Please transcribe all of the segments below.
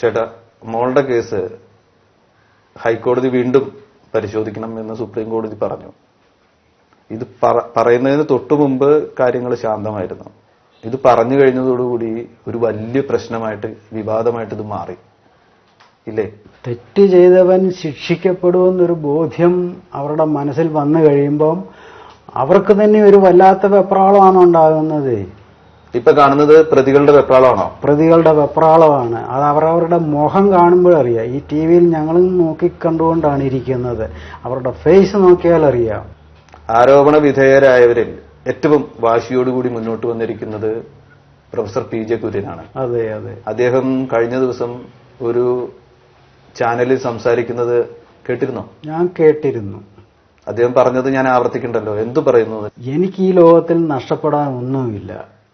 ചേട്ടാ, മോളുടെ കേസ് ഹൈക്കോടതി വീണ്ടും പരിശോധിക്കണം എന്ന് സുപ്രീം കോടതി പറഞ്ഞു. ഇത് പറയുന്നതിന് തൊട്ടു മുമ്പ് കാര്യങ്ങൾ ശാന്തമായിരുന്നു. ഇത് പറഞ്ഞു കഴിഞ്ഞതോടുകൂടി ഒരു വലിയ പ്രശ്നമായിട്ട്, വിവാദമായിട്ട് ഇത് മാറി ഇല്ലേ? തെറ്റ് ചെയ്തവൻ ശിക്ഷിക്കപ്പെടുമെന്നൊരു ബോധ്യം അവരുടെ മനസ്സിൽ വന്നു കഴിയുമ്പം അവർക്ക് തന്നെ ഒരു വല്ലാത്ത വെപ്രാളമാണ് ഉണ്ടാകുന്നത്. ഇപ്പൊ കാണുന്നത് പ്രതികളുടെ വെപ്രാളമാണോ? പ്രതികളുടെ വെപ്രാളമാണ്. അത് അവരവരുടെ മുഖം കാണുമ്പോഴറിയാം. ഈ ടി വിയിൽ ഞങ്ങളും നോക്കിക്കണ്ടുകൊണ്ടാണ് ഇരിക്കുന്നത്. അവരുടെ ഫേസ് നോക്കിയാൽ അറിയാം. ആരോപണ വിധേയരായവരിൽ ഏറ്റവും വാശിയോടുകൂടി മുന്നോട്ട് വന്നിരിക്കുന്നത് പ്രൊഫസർ പി ജെ കുര്യനാണ്. അതെ അതെ. അദ്ദേഹം കഴിഞ്ഞ ദിവസം ഒരു ചാനലിൽ സംസാരിക്കുന്നത് കേട്ടിരുന്നോ? ഞാൻ കേട്ടിരുന്നു. അദ്ദേഹം പറഞ്ഞത് ഞാൻ ആവർത്തിക്കണ്ടല്ലോ. എന്തു പറയുന്നു? എനിക്ക് ഈ ലോകത്തിൽ നഷ്ടപ്പെടാൻ ഒന്നുമില്ല.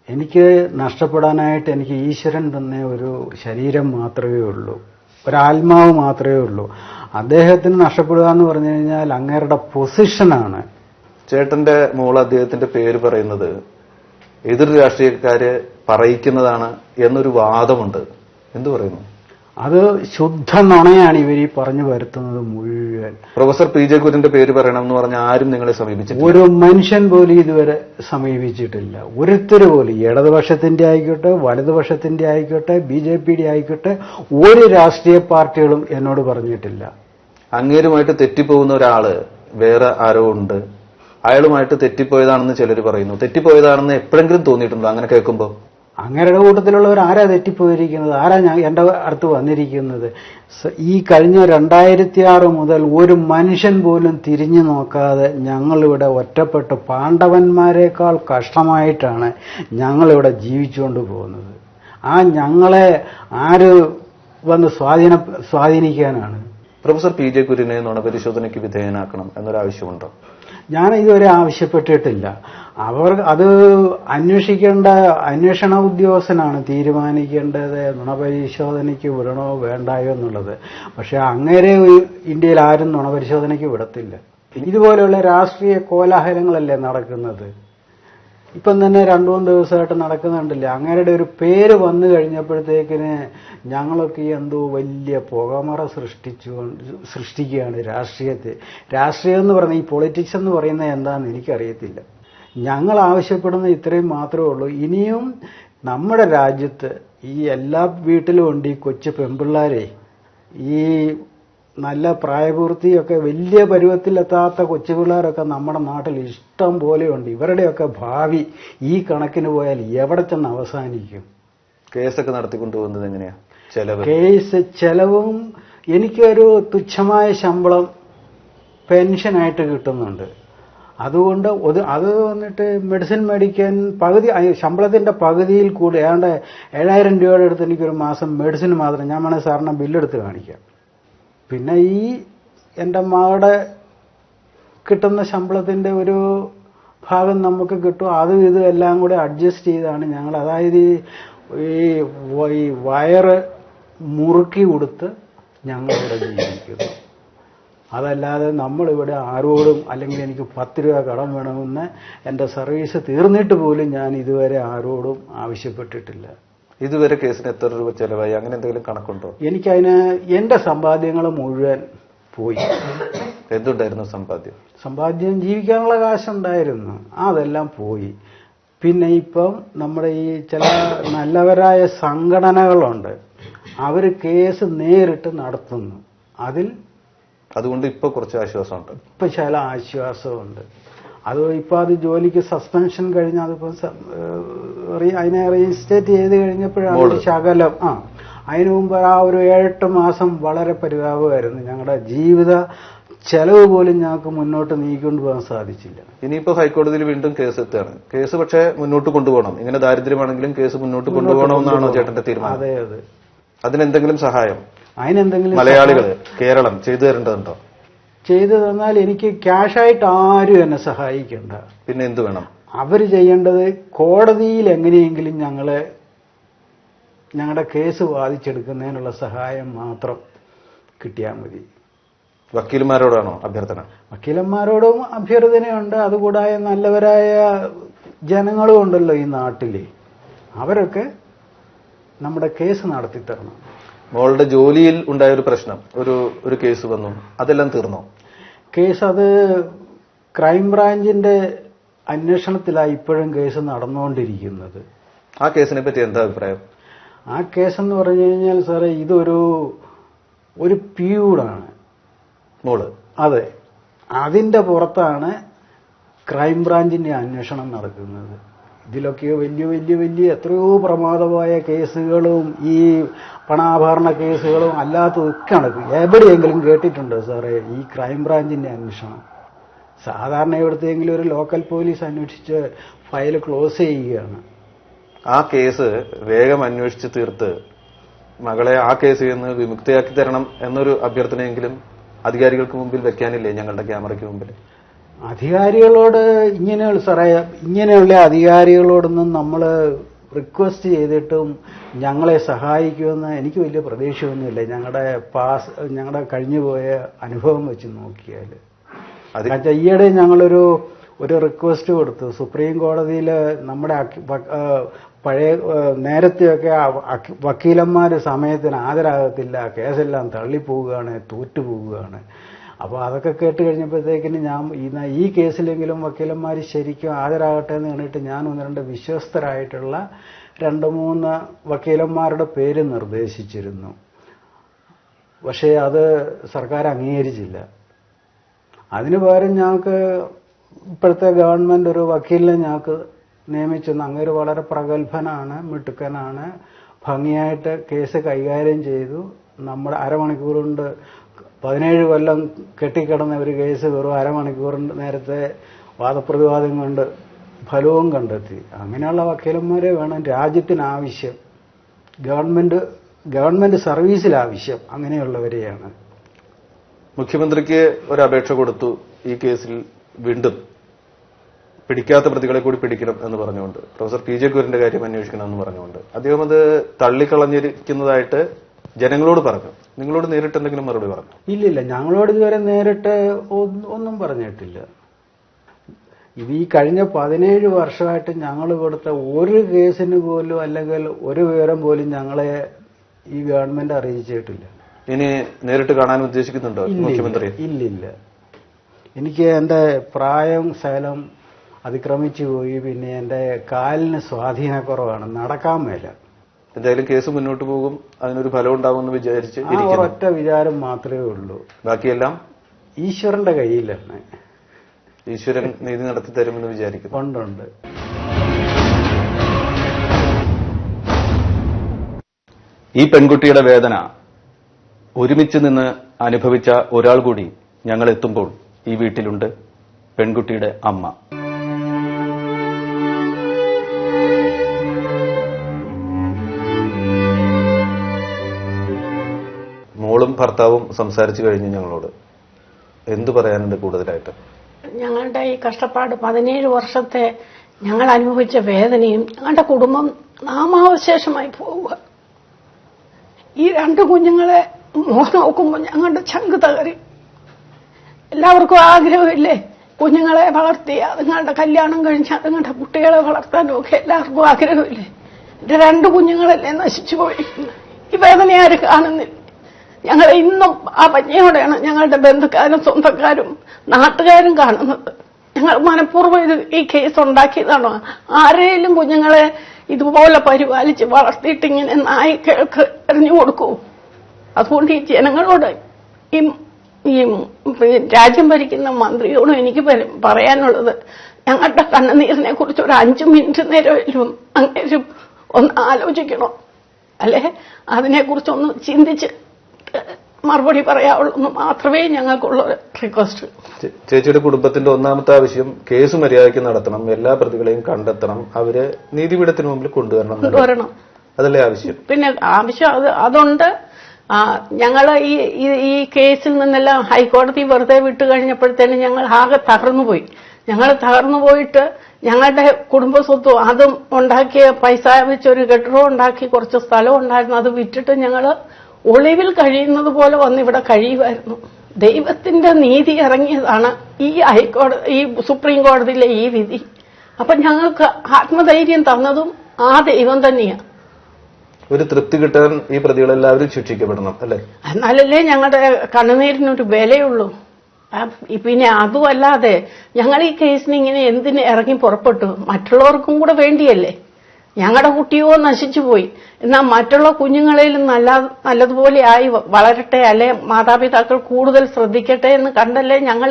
എനിക്ക് നഷ്ടപ്പെടാനായിട്ട് എനിക്ക് ഈശ്വരൻ തന്നെ ഒരു ശരീരം മാത്രമേ ഉള്ളൂ, ഒരാത്മാവ് മാത്രമേ ഉള്ളൂ. അദ്ദേഹത്തിന് നഷ്ടപ്പെടുക എന്ന് പറഞ്ഞു കഴിഞ്ഞാൽ അങ്ങേരുടെ പൊസിഷനാണ്. ചേട്ടന്റെ മോൾ അദ്ദേഹത്തിന്റെ പേര് പറയുന്നത് എതിർ രാഷ്ട്രീയക്കാര് പറയിക്കുന്നതാണ് എന്നൊരു വാദമുണ്ട്. എന്തു പറയുന്നു? അത് ശുദ്ധ നുണയാണ് ഇവർ ഈ പറഞ്ഞു വരുത്തുന്നത് മുഴുവൻ. പ്രൊഫസർ പി ജെ കുര്യന്റെ പേര് പറയണമെന്ന് പറഞ്ഞ ആരും നിങ്ങളെ സമീപിച്ചിട്ടില്ല. ഒരു മനുഷ്യൻ പോലും ഇതുവരെ സമീപിച്ചിട്ടില്ല. ഒരുത്തര് പോലും, ഇടതുപക്ഷത്തിന്റെ ആയിക്കോട്ടെ, വലതുപക്ഷത്തിന്റെ ആയിക്കോട്ടെ, BJPയുടെ ആയിക്കോട്ടെ, ഒരു രാഷ്ട്രീയ പാർട്ടികളും എന്നോട് പറഞ്ഞിട്ടില്ല. അങ്ങേരുമായിട്ട് തെറ്റിപ്പോകുന്ന ഒരാള് വേറെ ആരോ ഉണ്ട്, അയാളുമായിട്ട് തെറ്റിപ്പോയതാണെന്ന് ചിലർ പറയുന്നു. തെറ്റിപ്പോയതാണെന്ന് എപ്പോഴെങ്കിലും തോന്നിയിട്ടുണ്ടോ അങ്ങനെ കേൾക്കുമ്പോൾ? അങ്ങയുടെ കൂട്ടത്തിലുള്ളവർ ആരാ തെറ്റിപ്പോയിരിക്കുന്നത്? ആരാ എന്റെ അടുത്ത് വന്നിരിക്കുന്നത്? ഈ കഴിഞ്ഞ 2006 മുതൽ ഒരു മനുഷ്യൻ പോലും തിരിഞ്ഞു നോക്കാതെ ഞങ്ങളിവിടെ ഒറ്റപ്പെട്ട് പാണ്ഡവന്മാരെക്കാൾ കഷ്ടമായിട്ടാണ് ഞങ്ങളിവിടെ ജീവിച്ചുകൊണ്ട് പോകുന്നത്. ആ ഞങ്ങളെ ആര് വന്ന് സ്വാധീനിക്കാനാണ്? പ്രൊഫസർ പി ജെ കുര്യനെ നുണപരിശോധനയ്ക്ക് വിധേയനാക്കണം എന്നൊരാവശ്യമുണ്ടോ? ഞാൻ ഇതുവരെ ആവശ്യപ്പെട്ടിട്ടില്ല. അത് അന്വേഷിക്കേണ്ട അന്വേഷണ ഉദ്യോഗസ്ഥനാണ് തീരുമാനിക്കേണ്ടത് നുണപരിശോധനയ്ക്ക് വിടണോ വേണ്ടായോ എന്നുള്ളത്. പക്ഷെ അങ്ങേരെ ഇന്ത്യയിൽ ആരും നുണപരിശോധനയ്ക്ക് വിടത്തില്ല. ഇതുപോലെയുള്ള രാഷ്ട്രീയ കോലാഹലങ്ങളല്ലേ നടക്കുന്നത്. ഇപ്പം തന്നെ 2-3 ദിവസമായിട്ട് നടക്കുന്നുണ്ടല്ലേ. അങ്ങേരുടെ ഒരു പേര് വന്നു കഴിഞ്ഞപ്പോഴത്തേക്കിന് ഞങ്ങളൊക്കെ എന്തോ വലിയ പുകമറ സൃഷ്ടിക്കുകയാണ് രാഷ്ട്രീയത്തെ. രാഷ്ട്രീയം എന്ന് പറയുന്നത്, ഈ പൊളിറ്റിക്സ് എന്ന് പറയുന്നത് എന്താണെന്ന് എനിക്കറിയത്തില്ല. ഞങ്ങൾ ആവശ്യപ്പെടുന്ന ഇത്രയും മാത്രമേ ഉള്ളൂ. ഇനിയും നമ്മുടെ രാജ്യത്ത് ഈ എല്ലാ വീട്ടിലും ഉണ്ട് ഈ കൊച്ചു പെൺപിള്ളാരെ, ഈ നല്ല പ്രായപൂർത്തിയൊക്കെ വലിയ പരുവത്തിലെത്താത്ത കൊച്ചുപിള്ളേരൊക്കെ നമ്മുടെ നാട്ടിൽ ഇഷ്ടം പോലെയുണ്ട്. ഇവരുടെയൊക്കെ ഭാവി ഈ കണക്കിന് പോയാൽ എവിടെ ചെന്ന് അവസാനിക്കും? കേസൊക്കെ നടത്തിക്കൊണ്ടുപോകുന്നത് എങ്ങനെയാ? കേസ് ചെലവും എനിക്കൊരു തുച്ഛമായ ശമ്പളം പെൻഷനായിട്ട് കിട്ടുന്നുണ്ട്. അതുകൊണ്ട് അത് വന്നിട്ട് മെഡിസിൻ മേടിക്കാൻ ശമ്പളത്തിന്റെ പകുതിയിൽ കൂടി ഏതാണ്ട് 7000 രൂപയുടെ അടുത്ത് എനിക്കൊരു മാസം മെഡിസിൻ മാത്രം. ഞാൻ വേണേൽ സാറിന് ബില്ലെടുത്ത് കാണിക്കാം. പിന്നെ ഈ എൻ്റെ മകളുടെ കിട്ടുന്ന ശമ്പളത്തിന്റെ ഒരു ഭാഗം നമുക്ക് കിട്ടും. അതും ഇതും എല്ലാം കൂടെ അഡ്ജസ്റ്റ് ചെയ്താണ് ഞങ്ങൾ, അതായത് ഈ വയറ് മുറുക്കി കൊടുത്ത് ഞങ്ങളിവിടെ ജീവിക്കുന്നു. അതല്ലാതെ നമ്മളിവിടെ ആരോടും, അല്ലെങ്കിൽ എനിക്ക് 10 രൂപ കടം വേണമെന്ന് എൻ്റെ സർവീസ് തീർന്നിട്ട് പോലും ഞാൻ ഇതുവരെ ആരോടും ആവശ്യപ്പെട്ടിട്ടില്ല. ഇതുവരെ കേസിന് എത്ര രൂപ ചെലവായി? അങ്ങനെ എന്തെങ്കിലും കണക്കുണ്ടോ? എനിക്കതിന് എൻ്റെ സമ്പാദ്യങ്ങൾ മുഴുവൻ പോയി. എന്തുണ്ടായിരുന്നു സമ്പാദ്യം? ജീവിക്കാനുള്ള കാശുണ്ടായിരുന്നു, അതെല്ലാം പോയി. പിന്നെ ഇപ്പം നമ്മുടെ ഈ ചില നല്ലവരായ സംഘടനകളുണ്ട്, അവർ കേസ് നേരിട്ട് നടത്തുന്നു. അതുകൊണ്ട് ഇപ്പൊ കുറച്ച് ആശ്വാസമുണ്ട്. ഇപ്പൊ ചില ആശ്വാസമുണ്ട്. ഇപ്പൊ അത് ജോലിക്ക് സസ്പെൻഷൻ കഴിഞ്ഞ് അതിപ്പോ അതിനെ റീഇൻസ്റ്റേറ്റ് ചെയ്ത് കഴിഞ്ഞപ്പോഴാണ് ശകലം. അതിനു മുമ്പ് ആ ഒരു 7-8 മാസം വളരെ പരിതാപമായിരുന്നു. ഞങ്ങളുടെ ജീവിത ചെലവ് പോലും ഞങ്ങൾക്ക് മുന്നോട്ട് നീക്കിക്കൊണ്ട് പോകാൻ സാധിച്ചില്ല. ഇനിയിപ്പോ ഹൈക്കോടതിയിൽ വീണ്ടും കേസ് എത്തുകയാണ്. കേസ് പക്ഷേ മുന്നോട്ട് കൊണ്ടുപോകണം. ഇങ്ങനെ ദാരിദ്ര്യമാണെങ്കിലും കേസ് മുന്നോട്ട് കൊണ്ടുപോകണമെന്നാണോ ചേട്ടന്റെ തീരുമാനം? അതെ അതെ. അതിനെന്തെങ്കിലും സഹായം അതിനെന്തെങ്കിലും മലയാളികള്, കേരളം ചെയ്തു തരേണ്ടതുണ്ടോ? ചെയ്തു തന്നാൽ എനിക്ക് ക്യാഷായിട്ട് ആരും എന്നെ സഹായിക്കണ്ട. പിന്നെ എന്ത് വേണം? അവര് ചെയ്യേണ്ടത് കോടതിയിൽ എങ്ങനെയെങ്കിലും ഞങ്ങളുടെ കേസ് വാദിച്ചെടുക്കുന്നതിനുള്ള സഹായം മാത്രം കിട്ടിയാൽ മതി. വക്കീലന്മാരോടാണോ അഭ്യർത്ഥന? വക്കീലന്മാരോടും അഭ്യർത്ഥനയുണ്ട്. അതുകൂടാതെ നല്ലവരായ ജനങ്ങളും ഉണ്ടല്ലോ ഈ നാട്ടില്, അവരൊക്കെ നമ്മുടെ കേസ് നടത്തിത്തരണം. മോളുടെ ജോലിയിൽ ഉണ്ടായ ഒരു പ്രശ്നം, ഒരു കേസ് വന്നു, അതെല്ലാം തീർന്നോ? കേസ് അത് ക്രൈംബ്രാഞ്ചിന്റെ അന്വേഷണത്തിലാണ് ഇപ്പോഴും കേസ് നടന്നുകൊണ്ടിരിക്കുന്നത്. ആ കേസിനെ പറ്റി എന്താ അഭിപ്രായം? ആ കേസെന്ന് പറഞ്ഞു കഴിഞ്ഞാൽ സാറേ, ഒരു പ്യൂഡാണ് മോള്. അതെ, അതിന്റെ പുറത്താണ് ക്രൈംബ്രാഞ്ചിന്റെ അന്വേഷണം നടക്കുന്നത്. ഇതിലൊക്കെ വലിയ വലിയ വലിയ എത്രയോ പ്രമാദമായ കേസുകളും ഈ പണാഭരണ കേസുകളും അല്ലാത്തതൊക്കെ നടക്കും. എവിടെയെങ്കിലും കേട്ടിട്ടുണ്ടോ സാറേ ഈ ക്രൈംബ്രാഞ്ചിന്റെ അന്വേഷണം? സാധാരണ എവിടത്തെങ്കിലും ഒരു ലോക്കൽ പോലീസ് അന്വേഷിച്ച് ഫയൽ ക്ലോസ് ചെയ്യുകയാണ്. ആ കേസ് വേഗം അന്വേഷിച്ച് തീർത്ത് മകളെ ആ കേസിൽ നിന്ന് വിമുക്തിയാക്കി തരണം എന്നൊരു അഭ്യർത്ഥനയെങ്കിലും അധികാരികൾക്ക് മുമ്പിൽ വെക്കാനില്ലേ ഞങ്ങളുടെ ക്യാമറയ്ക്ക് മുമ്പിൽ? അധികാരികളോട് ഇങ്ങനെയുള്ള അധികാരികളോടൊന്നും നമ്മൾ റിക്വസ്റ്റ് ചെയ്തിട്ടും ഞങ്ങളെ സഹായിക്കുമെന്ന് എനിക്ക് വലിയ പ്രതീക്ഷയൊന്നുമില്ല. ഞങ്ങളുടെ കഴിഞ്ഞുപോയ അനുഭവം വെച്ച് നോക്കിയാൽ. ഈയിടെ ഞങ്ങളൊരു റിക്വസ്റ്റ് കൊടുത്തു സുപ്രീം കോടതിയിൽ. നമ്മുടെ പഴയ നേരത്തെയൊക്കെ വക്കീലന്മാർ സമയത്തിന് ഹാജരാകത്തില്ല, കേസെല്ലാം തള്ളിപ്പോവുകയാണ്, തോറ്റുപോവുകയാണ്. അപ്പോൾ അതൊക്കെ കേട്ട് കഴിഞ്ഞപ്പോഴത്തേക്കിന് ഈ കേസിലെങ്കിലും വക്കീലന്മാർ ശരിക്കും ഹാജരാകട്ടെ എന്ന് കണ്ടിട്ട് ഞാൻ 1-2 വിശ്വസ്തരായിട്ടുള്ള 2-3 വക്കീലന്മാരുടെ പേര് നിർദ്ദേശിച്ചിരുന്നു. പക്ഷേ അത് സർക്കാർ അംഗീകരിച്ചില്ല. അതിനു പകരം ഞങ്ങൾക്ക് ഇപ്പോഴത്തെ ഗവൺമെന്റ് ഒരു വക്കീലിനെ ഞങ്ങൾക്ക് നിയമിച്ചു. അങ്ങേര് വളരെ പ്രഗത്ഭനാണ്, മിടുക്കനാണ്, ഭംഗിയായിട്ട് കേസ് കൈകാര്യം ചെയ്തു. നമ്മുടെ അരമണിക്കൂർ കൊണ്ട് 17 കൊല്ലം കെട്ടിക്കിടന്ന ഒരു കേസ് വെറും അരമണിക്കൂറിന്റെ നേരത്തെ വാദപ്രതിവാദം കൊണ്ട് ഫലവും കണ്ടെത്തി. അങ്ങനെയുള്ള വക്കീലന്മാരെ വേണം രാജ്യത്തിനാവശ്യം, ഗവൺമെന്റ് സർവീസിലാവശ്യം, അങ്ങനെയുള്ളവരെയാണ്. മുഖ്യമന്ത്രിക്ക് ഒരു അപേക്ഷ കൊടുത്തു ഈ കേസിൽ വീണ്ടും പിടിക്കാത്ത പ്രതികളെ കൂടി പിടിക്കണം എന്ന് പറഞ്ഞുകൊണ്ട്, പ്രൊഫസർ പി ജെ കുര്യന്റെ കാര്യം അന്വേഷിക്കണമെന്ന് പറഞ്ഞുകൊണ്ട്. അദ്ദേഹം അത് തള്ളിക്കളഞ്ഞിരിക്കുന്നതായിട്ട് ജനങ്ങളോട് പറഞ്ഞു. നിങ്ങളോട് നേരിട്ട് എന്തെങ്കിലും മറുപടി പറഞ്ഞു? ഇല്ലില്ല, ഞങ്ങളോട് ഇതുവരെ നേരിട്ട് ഒന്നും പറഞ്ഞിട്ടില്ല. ഇത് ഈ കഴിഞ്ഞ 17 വർഷമായിട്ട് ഞങ്ങൾ കൊടുത്ത ഒരു കേസിന് പോലും അല്ലെങ്കിൽ ഒരു വിവരം പോലും ഞങ്ങളെ ഈ ഗവൺമെന്റ് അറിയിച്ചിട്ടില്ല. ഇനി നേരിട്ട് കാണാൻ ഉദ്ദേശിക്കുന്നുണ്ടോ മുഖ്യമന്ത്രി? ഇല്ലില്ല, എനിക്ക് എന്റെ പ്രായം ശൈലം അതിക്രമിച്ചു പോയി. പിന്നെ എന്റെ കാലിന് സ്വാധീനക്കുറവാണ്, നടക്കാൻ മേല. എന്തായാലും കേസ് മുന്നോട്ട് പോകും, അതിനൊരു ഫലം ഉണ്ടാകുമെന്ന് വിചാരിച്ച് ഒറ്റ വിചാരം മാത്രമേ ഉള്ളൂ. ബാക്കിയെല്ലാം ഈശ്വരന്റെ കയ്യിലാണ്. ഈശ്വരൻ നീതി നടത്തി തരുമെന്ന് വിചാരിക്കുന്നു. ഉണ്ട്. ഈ പെൺകുട്ടിയുടെ വേദന ഒരുമിച്ച് നിന്ന് അനുഭവിച്ച ഒരാൾ കൂടി ഞങ്ങൾ എത്തുമ്പോൾ ഈ വീട്ടിലുണ്ട്, പെൺകുട്ടിയുടെ അമ്മ. മോളും ഭർത്താവും സംസാരിച്ചു കഴിഞ്ഞു ഞങ്ങളോട്. എന്തു പറയാനുണ്ട് കൂടുതലായിട്ട്? ഞങ്ങളുടെ ഈ കഷ്ടപ്പാട് 17 വർഷത്തെ ഞങ്ങൾ അനുഭവിച്ച വേദനയും ഞങ്ങളുടെ കുടുംബം നാമാവശേഷമായി പോവുക. ഈ 2 കുഞ്ഞുങ്ങളെ നോക്കുമ്പോൾ ഞങ്ങളുടെ ചങ്ക് തകറി. എല്ലാവർക്കും ആഗ്രഹമില്ലേ കുഞ്ഞുങ്ങളെ വളർത്തി അതുങ്ങളുടെ കല്യാണം കഴിഞ്ഞ് അതുങ്ങളുടെ കുട്ടികളെ വളർത്താനും ഒക്കെ എല്ലാവർക്കും ആഗ്രഹമില്ലേ? എന്റെ 2 കുഞ്ഞുങ്ങളല്ലേ നശിച്ചു പോയിരിക്കുന്നത്. ഈ വേദന ആരും കാണുന്നില്ല. ഞങ്ങൾ ഇന്നും ആ പഞ്ഞയോടെയാണ് ഞങ്ങളുടെ ബന്ധുക്കാരും സ്വന്തക്കാരും നാട്ടുകാരും കാണുന്നത്. ഞങ്ങൾ മനഃപൂർവ്വം ഈ കേസ് ഉണ്ടാക്കിയതാണോ? ആരെയും കുഞ്ഞുങ്ങളെ ഇതുപോലെ പരിപാലിച്ച് വളർത്തിയിട്ട് ഇങ്ങനെ നായ്ക്കൾക്ക് എറിഞ്ഞു കൊടുക്കൂ? അതുകൊണ്ട് ഈ ജനങ്ങളോട് ഈ രാജ്യം ഭരിക്കുന്ന മന്ത്രിയോടും എനിക്ക് പറയാനുള്ളത്, ഞങ്ങളുടെ കണ്ണുനീരിനെ കുറിച്ച് ഒരു 5 മിനിറ്റ് നേരമെങ്കിലും അങ്ങനെ ഒന്ന് ആലോചിക്കണോ? അല്ലെ അതിനെക്കുറിച്ചൊന്ന് ചിന്തിച്ച് മറുപടി പറയാവുള്ളൂ മാത്രമേ ഞങ്ങൾക്കുള്ള റിക്വസ്റ്റ്. ചേച്ചിയുടെ കുടുംബത്തിന്റെ ഒന്നാമത്തെ ആവശ്യം കേസ് മര്യാദയ്ക്ക് നടത്തണം, എല്ലാ പ്രതികളെയും കണ്ടെത്തണം, അവരെ നീതിപീഠത്തിന് മുമ്പിൽ കൊണ്ടുവരണം. അതല്ലേ ആവശ്യം? പിന്നെ ആവശ്യം അതുണ്ട്. ഞങ്ങൾ ഈ കേസിൽ നിന്നെല്ലാം ഹൈക്കോടതി വെറുതെ വിട്ടു കഴിഞ്ഞപ്പോഴത്തേനും ഞങ്ങൾ ആകെ തകർന്നുപോയി. ഞങ്ങൾ തകർന്നുപോയിട്ട് ഞങ്ങളുടെ കുടുംബ സ്വത്തും അതും ഉണ്ടാക്കിയ പൈസ വെച്ചൊരു കെട്ടിടം ഉണ്ടാക്കി കുറച്ച് സ്ഥലം ഉണ്ടായിരുന്നു, അത് വിറ്റിട്ട് ഞങ്ങൾ ഒളിവിൽ കഴിയുന്നത് പോലെ വന്ന് ഇവിടെ കഴിയുമായിരുന്നു. ദൈവത്തിന്റെ നീതി ഇറങ്ങിയതാണ് ഈ സുപ്രീം കോടതിയിലെ ഈ വിധി. അപ്പൊ ഞങ്ങൾക്ക് ആത്മധൈര്യം തന്നതും ആ ദൈവം തന്നെയാണ്. ഒരു തൃപ്തി കിട്ടാൻ ഈ പ്രതികളെല്ലാവരും ശിക്ഷിക്കപ്പെടണം അല്ലെ? എന്നാലല്ലേ ഞങ്ങളുടെ കണ്ണുനീരിനൊരു വിലയുള്ളൂ. പിന്നെ അതുമല്ലാതെ ഞങ്ങൾ ഈ കേസിന് ഇങ്ങനെ എന്തിന് ഇറങ്ങി പുറപ്പെട്ടു? മറ്റുള്ളവർക്കും കൂടെ വേണ്ടിയല്ലേ. ഞങ്ങളുടെ കുട്ടിയോ നശിച്ചുപോയി, എന്നാൽ മറ്റുള്ള കുഞ്ഞുങ്ങളെയും നല്ലതുപോലെ ആയി വളരട്ടെ, അല്ലെ മാതാപിതാക്കൾ കൂടുതൽ ശ്രദ്ധിക്കട്ടെ എന്ന് കണ്ടല്ലേ ഞങ്ങൾ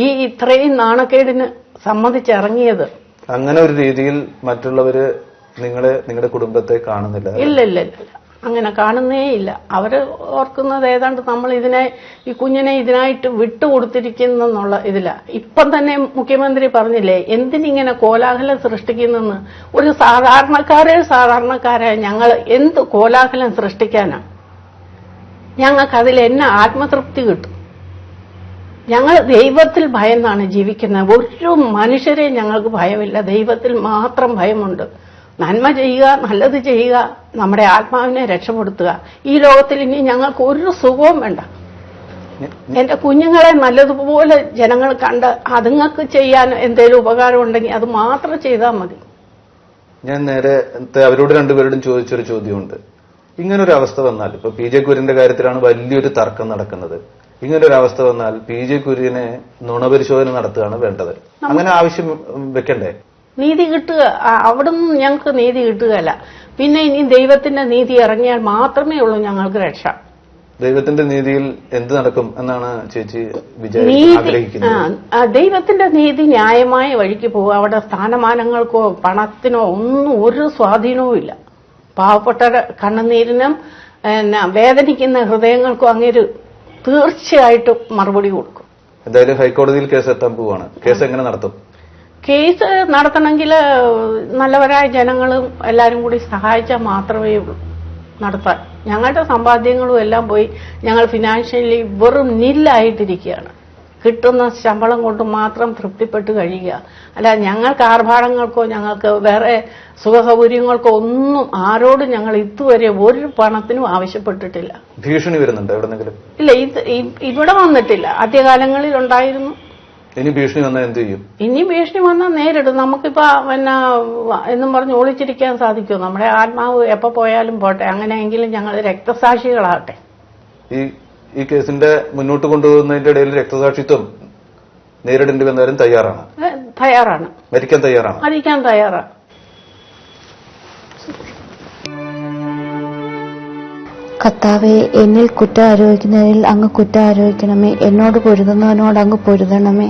ഈ ഇത്രയും നാണക്കേടിന് സമ്മതിച്ചിറങ്ങിയത്. അങ്ങനെ ഒരു രീതിയിൽ മറ്റുള്ളവര് നിങ്ങളുടെ കുടുംബത്തെ കാണുന്നില്ല? ഇല്ല, അങ്ങനെ കാണുന്നേ ഇല്ല. അവര് ഓർക്കുന്നത് ഏതാണ്ട് നമ്മൾ ഈ കുഞ്ഞിനെ ഇതിനായിട്ട് വിട്ടുകൊടുത്തിരിക്കുന്നുള്ള ഇതില. ഇപ്പം തന്നെ മുഖ്യമന്ത്രി പറഞ്ഞില്ലേ എന്തിനിങ്ങനെ കോലാഹലം സൃഷ്ടിക്കുന്നെന്ന്. ഒരു സാധാരണക്കാരായ ഞങ്ങൾ എന്ത് കോലാഹലം സൃഷ്ടിക്കാനാണ്? ഞങ്ങൾക്കതിൽ എന്നെ ആത്മതൃപ്തി കിട്ടും. ഞങ്ങൾ ദൈവത്തിൽ ഭയന്നാണ് ജീവിക്കുന്നത്. ഒരു മനുഷ്യരെ ഞങ്ങൾക്ക് ഭയമില്ല, ദൈവത്തിൽ മാത്രം ഭയമുണ്ട്. നന്മ ചെയ്യുക, നല്ലത് ചെയ്യുക, നമ്മുടെ ആത്മാവിനെ രക്ഷപ്പെടുത്തുക. ഈ ലോകത്തിൽ ഇനി ഞങ്ങൾക്ക് ഒരു സുഖവും വേണ്ട. എന്റെ കുഞ്ഞുങ്ങളെ നല്ലതുപോലെ ജനങ്ങൾ കണ്ട് അതുങ്ങൾക്ക് ചെയ്യാൻ എന്തെങ്കിലും ഉപകാരം ഉണ്ടെങ്കിൽ അത് മാത്രം ചെയ്താൽ മതി. ഞാൻ നേരത്തെ അവരോട് രണ്ടുപേരോടും ചോദിച്ചൊരു ചോദ്യമുണ്ട്. ഇങ്ങനൊരു അവസ്ഥ വന്നാൽ, ഇപ്പൊ പി ജെ കുര്യന്റെ കാര്യത്തിലാണ് വലിയൊരു തർക്കം നടക്കുന്നത്. ഇങ്ങനൊരു അവസ്ഥ വന്നാൽ പി ജെ കുര്യനെ നുണപരിശോധന നടത്തുകയാണ് വേണ്ടത്. അങ്ങനെ ആവശ്യം വെക്കണ്ടേ? നീതി കിട്ടുക, അവിടുന്ന് ഞങ്ങൾക്ക് നീതി കിട്ടുകയല്ല. പിന്നെ ഇനി ദൈവത്തിന്റെ നീതി ഇറങ്ങിയാൽ മാത്രമേ ഉള്ളൂ ഞങ്ങൾക്ക് രക്ഷ. ദൈവത്തിന്റെ നീതിയിൽ എന്ത് നടക്കും എന്നാണ് ചേച്ചി ആഗ്രഹിക്കുന്നത്? ദൈവത്തിന്റെ നീതി ന്യായമായ വഴിക്ക് പോകും. അവിടെ സ്ഥാനമാനങ്ങൾക്കോ പണത്തിനോ ഒന്നും ഒരു സ്വാധീനവും ഇല്ല. പാവപ്പെട്ട കണ്ണുനീരിനും വേദനിക്കുന്ന ഹൃദയങ്ങൾക്കും അങ്ങേര് തീർച്ചയായിട്ടും മറുപടി കൊടുക്കും. എന്തായാലും ഹൈക്കോടതിയിൽ കേസ് എത്താൻ പോവാണ്. കേസ് എങ്ങനെ നടത്തും? കേസ് നടത്തണമെങ്കിൽ നല്ലവരായ ജനങ്ങളും എല്ലാവരും കൂടി സഹായിച്ചാൽ മാത്രമേ ഉള്ളൂ നടത്താൻ. ഞങ്ങളുടെ സമ്പാദ്യങ്ങളും എല്ലാം പോയി ഞങ്ങൾ ഫിനാൻഷ്യലി വെറും നില്ലായിട്ടിരിക്കുകയാണ്. കിട്ടുന്ന ശമ്പളം കൊണ്ട് മാത്രം തൃപ്തിപ്പെട്ട് കഴിയുക. അല്ല ഞങ്ങൾക്ക് ആർഭാടങ്ങൾക്കോ ഞങ്ങൾക്ക് വേറെ സുഖസൗകര്യങ്ങൾക്കോ ഒന്നും ആരോടും ഞങ്ങൾ ഇതുവരെ ഒരു പണത്തിനും ആവശ്യപ്പെട്ടിട്ടില്ല. ഭീഷണി വരുന്നുണ്ട് എവിടെന്നെങ്കിലും? ഇല്ല, ഇവിടെ വന്നിട്ടില്ല. ആദ്യകാലങ്ങളിൽ ഉണ്ടായിരുന്നു. ഇനി ഭീഷണി വന്നാൽ എന്ത് ചെയ്യും? ഇനി ഭീഷണി വന്നാൽ നേരിടും. നമുക്കിപ്പോ എന്നും പറഞ്ഞ് ഒളിച്ചിരിക്കാൻ സാധിക്കുമോ? നമ്മുടെ ആത്മാവ് എപ്പോ പോയാലും പോട്ടെ. അങ്ങനെയെങ്കിലും ഞങ്ങൾ രക്തസാക്ഷികളാകട്ടെ. ഈ കേസിന്റെ മുന്നോട്ട് കൊണ്ടുപോകുന്നതിന്റെ ഇടയിൽ രക്തസാക്ഷിത്വം നേരിടേണ്ടി വന്നവരും തയ്യാറാണ്. മരിക്കാൻ തയ്യാറാണ്. കർത്താവേ, എന്നിൽ കുറ്റം ആരോപിക്കുന്നതിൽ അങ്ങ് കുറ്റം ആരോപിക്കണമേ. എന്നോട് പൊരുതുന്നവനോട് അങ്ങ് പൊരുതണമേ.